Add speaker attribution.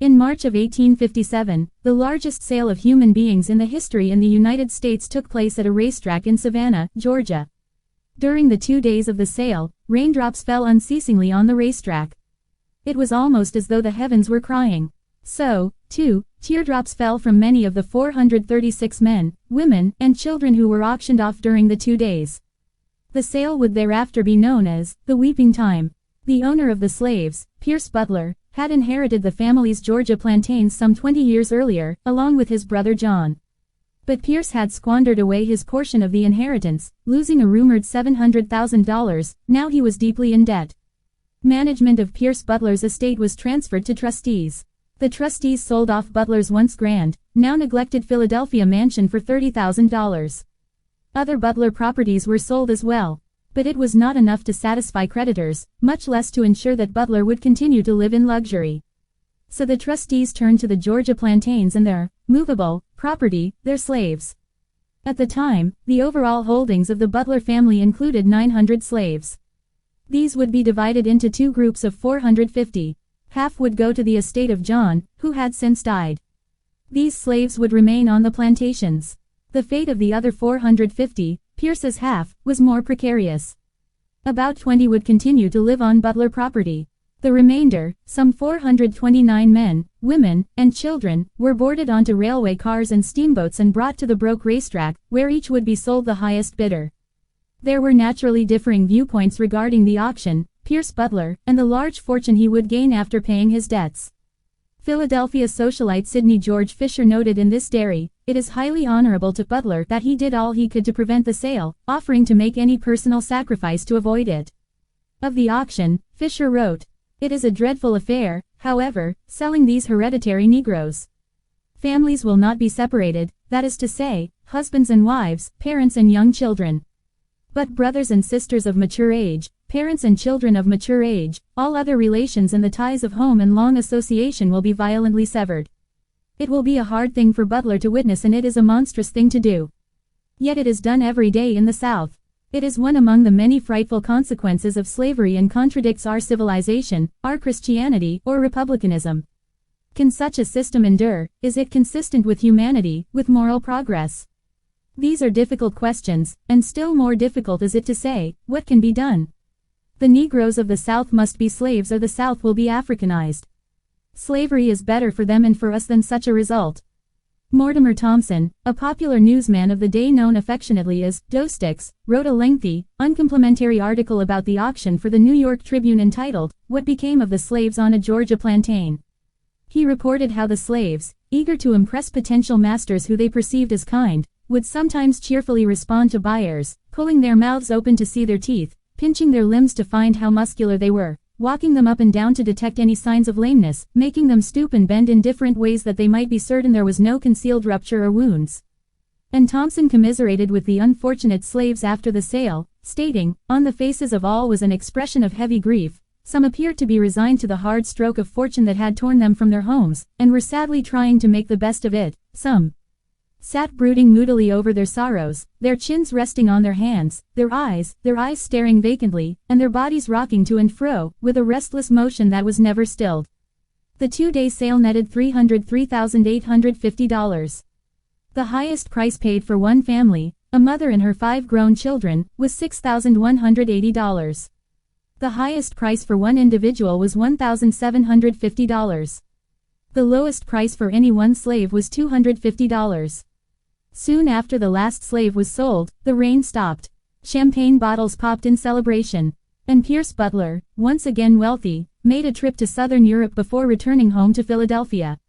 Speaker 1: In March of 1857, the largest sale of human beings in the history in the United States took place at a racetrack in Savannah, Georgia. During the 2 days of the sale, raindrops fell unceasingly on the racetrack. It was almost as though the heavens were crying. So, too, teardrops fell from many of the 436 men, women, and children who were auctioned off during the 2 days. The sale would thereafter be known as the Weeping Time. The owner of the slaves, Pierce Butler, had inherited the family's Georgia plantains some 20 years earlier, along with his brother John. But Pierce had squandered away his portion of the inheritance, losing a rumored $700,000. Now he was deeply in debt. Management of Pierce Butler's estate was transferred to trustees. The trustees sold off Butler's once grand, now neglected Philadelphia mansion for $30,000. Other Butler properties were sold as well. But it was not enough to satisfy creditors, much less to ensure that Butler would continue to live in luxury. So the trustees turned to the Georgia plantains and their movable property, their slaves. At the time, the overall holdings of the Butler family included 900 slaves. These would be divided into 2 groups of 450. Half would go to the estate of John, who had since died. These slaves would remain on the plantations. The fate of the other 450, Pierce's half, was more precarious. About 20 would continue to live on Butler property. The remainder, some 429 men, women, and children, were boarded onto railway cars and steamboats and brought to the Broke racetrack, where each would be sold the highest bidder. There were naturally differing viewpoints regarding the auction, Pierce Butler, and the large fortune he would gain after paying his debts. Philadelphia socialite Sidney George Fisher noted in this diary, "It is highly honorable to Butler that he did all he could to prevent the sale, offering to make any personal sacrifice to avoid it." Of the auction, Fisher wrote, "It is a dreadful affair, however, selling these hereditary Negroes. Families will not be separated, that is to say, husbands and wives, parents and young children. But brothers and sisters of mature age, parents and children of mature age, all other relations and the ties of home and long association will be violently severed. It will be a hard thing for Butler to witness, and it is a monstrous thing to do. Yet it is done every day in the South. It is one among the many frightful consequences of slavery and contradicts our civilization, our Christianity, or republicanism. Can such a system endure? Is it consistent with humanity, with moral progress? These are difficult questions, and still more difficult is it to say, what can be done? The Negroes of the South must be slaves, or the South will be Africanized. Slavery is better for them and for us than such a result." Mortimer Thompson, a popular newsman of the day known affectionately as Doesticks, wrote a lengthy, uncomplimentary article about the auction for the New York Tribune entitled, "What Became of the Slaves on a Georgia Plantain." He reported how the slaves, eager to impress potential masters who they perceived as kind, would sometimes cheerfully respond to buyers, pulling their mouths open to see their teeth, pinching their limbs to find how muscular they were, walking them up and down to detect any signs of lameness, making them stoop and bend in different ways that they might be certain there was no concealed rupture or wounds. And Thompson commiserated with the unfortunate slaves after the sale, stating, "On the faces of all was an expression of heavy grief. Some appeared to be resigned to the hard stroke of fortune that had torn them from their homes, and were sadly trying to make the best of it. Some sat brooding moodily over their sorrows, their chins resting on their hands, their eyes staring vacantly, and their bodies rocking to and fro, with a restless motion that was never stilled." The 2-day sale netted $303,850. The highest price paid for one family, a mother and her 5 grown children, was $6,180. The highest price for one individual was $1,750. The lowest price for any one slave was $250. Soon after the last slave was sold, the rain stopped. Champagne bottles popped in celebration. And Pierce Butler, once again wealthy, made a trip to southern Europe before returning home to Philadelphia.